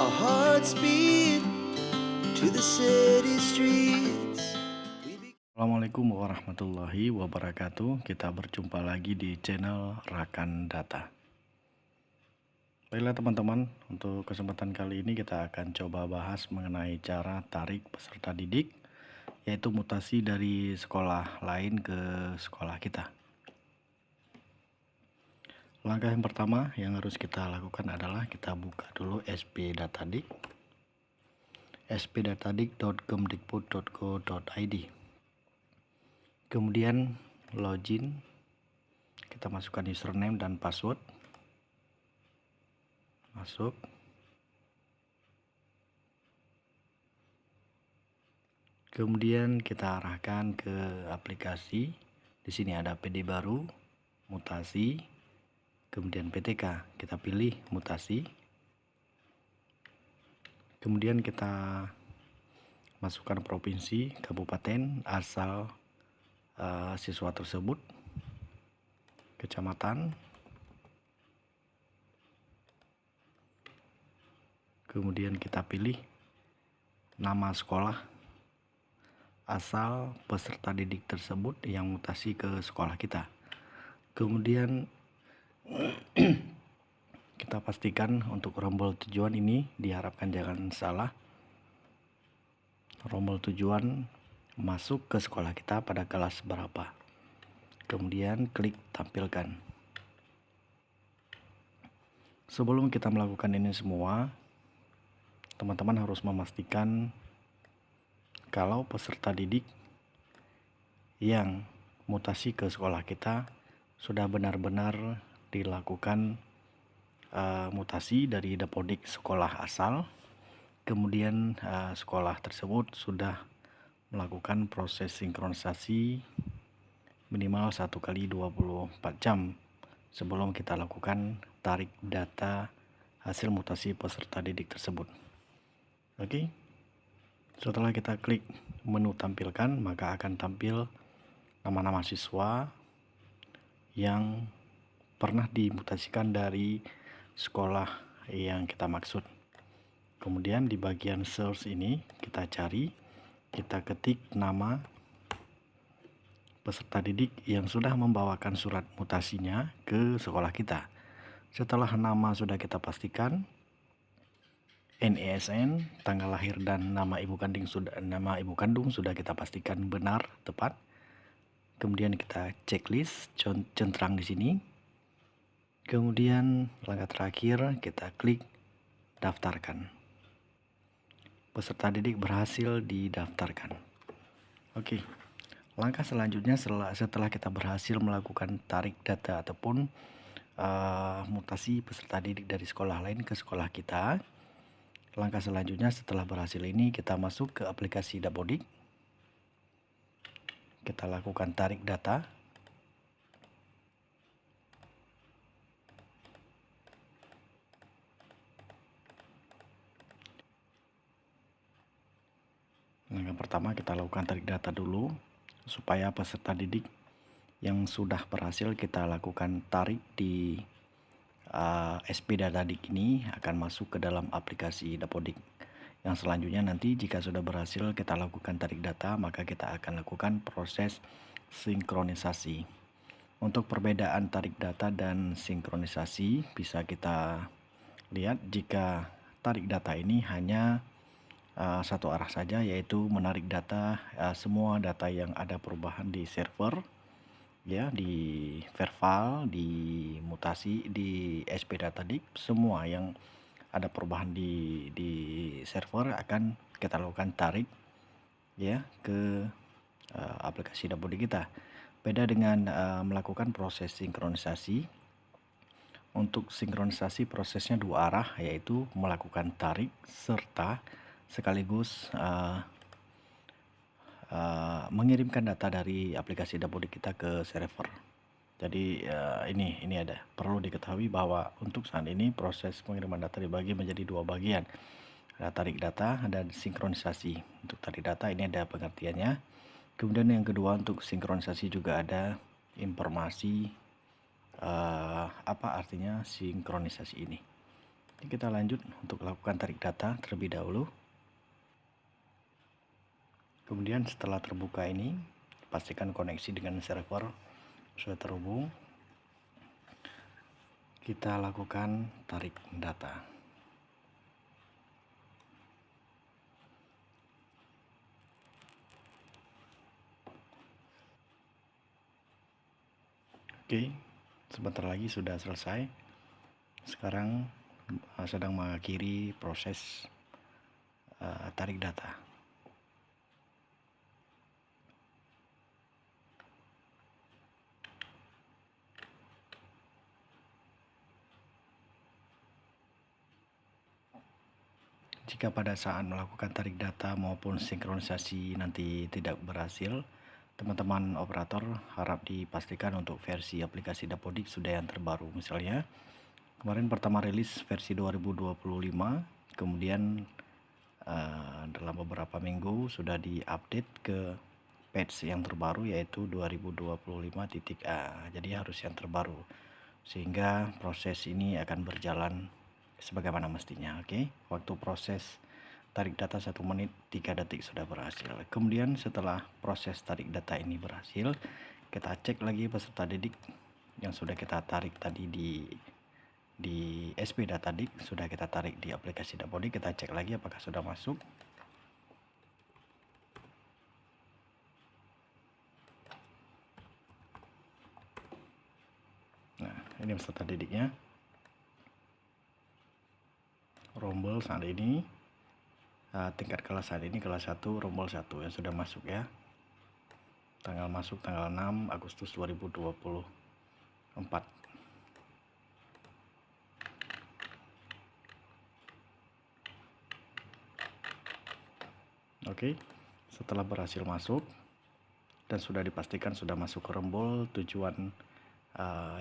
Our hearts beat to the city streets. Assalamualaikum warahmatullahi wabarakatuh. Kita berjumpa lagi di channel Rakan Data. Baiklah teman-teman, untuk kesempatan kali ini kita akan coba bahas mengenai cara tarik peserta didik, yaitu mutasi dari sekolah lain ke sekolah kita. Langkah yang pertama yang harus kita lakukan adalah kita buka dulu SP-Datadik, spdatadik.kemdikbud.go.id. Kemudian login, kita masukkan username dan password, masuk. Kemudian kita arahkan ke aplikasi. Di sini ada PD baru, mutasi, kemudian PTK. Kita pilih mutasi. Kemudian kita masukkan provinsi, kabupaten, asal siswa tersebut, kecamatan, kemudian kita pilih nama sekolah asal peserta didik tersebut yang mutasi ke sekolah kita. Kemudian kita pastikan untuk rombel tujuan ini diharapkan jangan salah. Rombel tujuan masuk ke sekolah kita pada kelas berapa. Kemudian klik tampilkan. Sebelum kita melakukan ini semua, teman-teman harus memastikan kalau peserta didik yang mutasi ke sekolah kita sudah benar-benar dilakukan mutasi dari dapodik sekolah asal, kemudian sekolah tersebut sudah melakukan proses sinkronisasi minimal 1 kali 24 jam sebelum kita lakukan tarik data hasil mutasi peserta didik tersebut. Oke. Setelah kita klik menu tampilkan, maka akan tampil nama-nama siswa yang pernah dimutasikan dari sekolah yang kita maksud. Kemudian di bagian search ini kita cari, kita ketik nama peserta didik yang sudah membawakan surat mutasinya ke sekolah kita. Setelah nama sudah kita pastikan, NISN, tanggal lahir dan nama ibu kandung sudah kita pastikan benar tepat. Kemudian kita checklist centang di sini. Kemudian langkah terakhir kita klik daftarkan. Peserta didik berhasil didaftarkan. Oke. Langkah selanjutnya setelah kita berhasil melakukan tarik data ataupun mutasi peserta didik dari sekolah lain ke sekolah kita. Langkah selanjutnya setelah berhasil ini kita masuk ke aplikasi Dapodik. Kita lakukan tarik data. Langkah pertama kita lakukan tarik data dulu supaya peserta didik yang sudah berhasil kita lakukan tarik di SP-Datadik ini akan masuk ke dalam aplikasi Dapodik. Yang selanjutnya nanti jika sudah berhasil kita lakukan tarik data, maka kita akan lakukan proses sinkronisasi. Untuk perbedaan tarik data dan sinkronisasi bisa kita lihat jika tarik data ini hanya satu arah saja, yaitu menarik data semua data yang ada perubahan di server, ya, di verval, di mutasi, di SP-Datadik, semua yang ada perubahan di server akan kita lakukan tarik, ya, ke aplikasi Dapodik kita. Beda dengan melakukan proses sinkronisasi. Untuk sinkronisasi prosesnya dua arah, yaitu melakukan tarik serta sekaligus mengirimkan data dari aplikasi Dapodik kita ke server. Jadi ini ada perlu diketahui bahwa untuk saat ini proses pengiriman data dibagi menjadi dua bagian. Ada tarik data dan sinkronisasi. Untuk tarik data ini ada pengertiannya. Kemudian yang kedua untuk sinkronisasi juga ada informasi apa artinya sinkronisasi ini. Kita lanjut untuk lakukan tarik data terlebih dahulu. Kemudian setelah terbuka ini, pastikan koneksi dengan server sudah terhubung. Kita lakukan tarik data. Oke, sebentar lagi sudah selesai. Sekarang sedang mengakhiri proses tarik data. Jika pada saat melakukan tarik data maupun sinkronisasi nanti tidak berhasil, teman-teman operator harap dipastikan untuk versi aplikasi Dapodik sudah yang terbaru. Misalnya kemarin pertama rilis versi 2025, kemudian dalam beberapa minggu sudah diupdate ke patch yang terbaru yaitu 2025.a. Jadi harus yang terbaru sehingga proses ini akan berjalan sebagaimana mestinya. Oke, waktu proses tarik data 1 menit 3 detik sudah berhasil. Kemudian setelah proses tarik data ini berhasil, kita cek lagi peserta didik yang sudah kita tarik tadi di SP Datadik, sudah kita tarik di aplikasi Dapodik. Kita cek lagi apakah sudah masuk. Nah, ini peserta didiknya. Rombel saat ini tingkat kelas saat ini kelas 1 rombel 1 yang sudah masuk ya. Tanggal masuk tanggal 6 Agustus 2024. Oke, setelah berhasil masuk dan sudah dipastikan sudah masuk ke rombel tujuan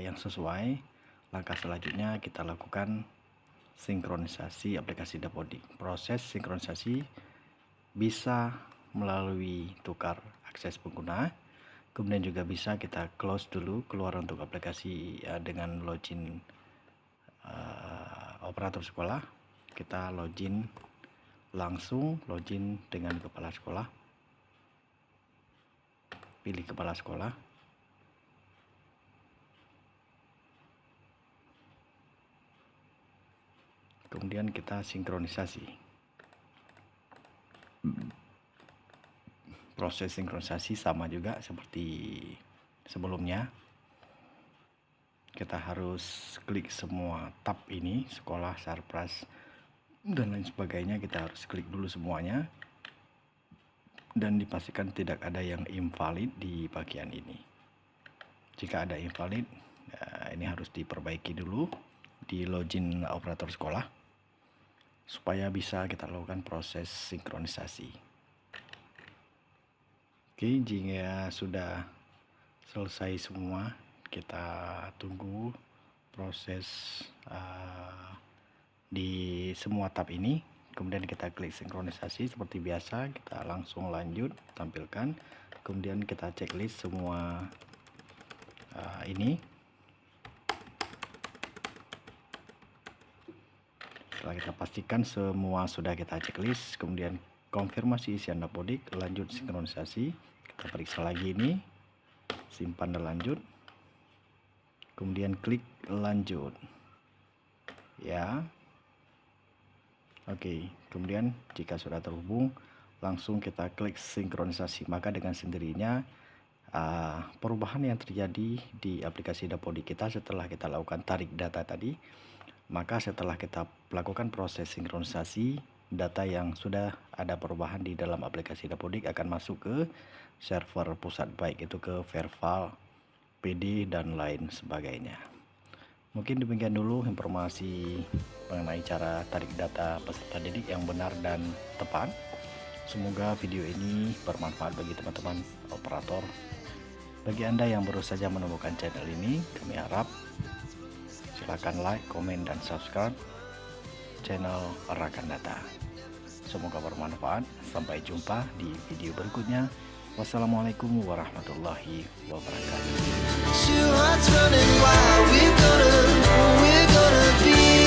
yang sesuai, langkah selanjutnya kita lakukan sinkronisasi aplikasi Dapodik. Proses sinkronisasi bisa melalui tukar akses pengguna, kemudian juga bisa kita close dulu, keluar untuk aplikasi dengan login operator sekolah. Kita langsung login dengan kepala sekolah, pilih kepala sekolah. Kemudian kita sinkronisasi. Proses sinkronisasi sama juga seperti sebelumnya. Kita harus klik semua tab ini, sekolah, sarpras, dan lain sebagainya. Kita harus klik dulu semuanya. Dan dipastikan tidak ada yang invalid di bagian ini. Jika ada invalid, ini harus diperbaiki dulu di login operator sekolah, supaya bisa kita lakukan proses sinkronisasi. Oke, jika sudah selesai semua, kita tunggu proses di semua tab ini. Kemudian kita klik sinkronisasi seperti biasa, kita langsung lanjut tampilkan. Kemudian kita checklist semua ini. Setelah kita pastikan semua sudah kita checklist, kemudian konfirmasi isian Dapodik, lanjut sinkronisasi. Kita periksa lagi ini, simpan dan lanjut. Kemudian klik lanjut. Ya. Oke, kemudian jika sudah terhubung, langsung kita klik sinkronisasi. Maka dengan sendirinya perubahan yang terjadi di aplikasi Dapodik kita setelah kita lakukan tarik data tadi, maka setelah kita lakukan proses sinkronisasi, data yang sudah ada perubahan di dalam aplikasi Dapodik akan masuk ke server pusat, baik itu ke Verval, PD, dan lain sebagainya. Mungkin demikian dulu informasi mengenai cara tarik data peserta didik yang benar dan tepat. Semoga video ini bermanfaat bagi teman-teman operator. Bagi Anda yang baru saja menemukan channel ini, kami harap silakan like, komen, dan subscribe channel Rakan Data. Semoga bermanfaat. Sampai jumpa di video berikutnya. Wassalamualaikum warahmatullahi wabarakatuh. Two hearts running wild, we're gonna be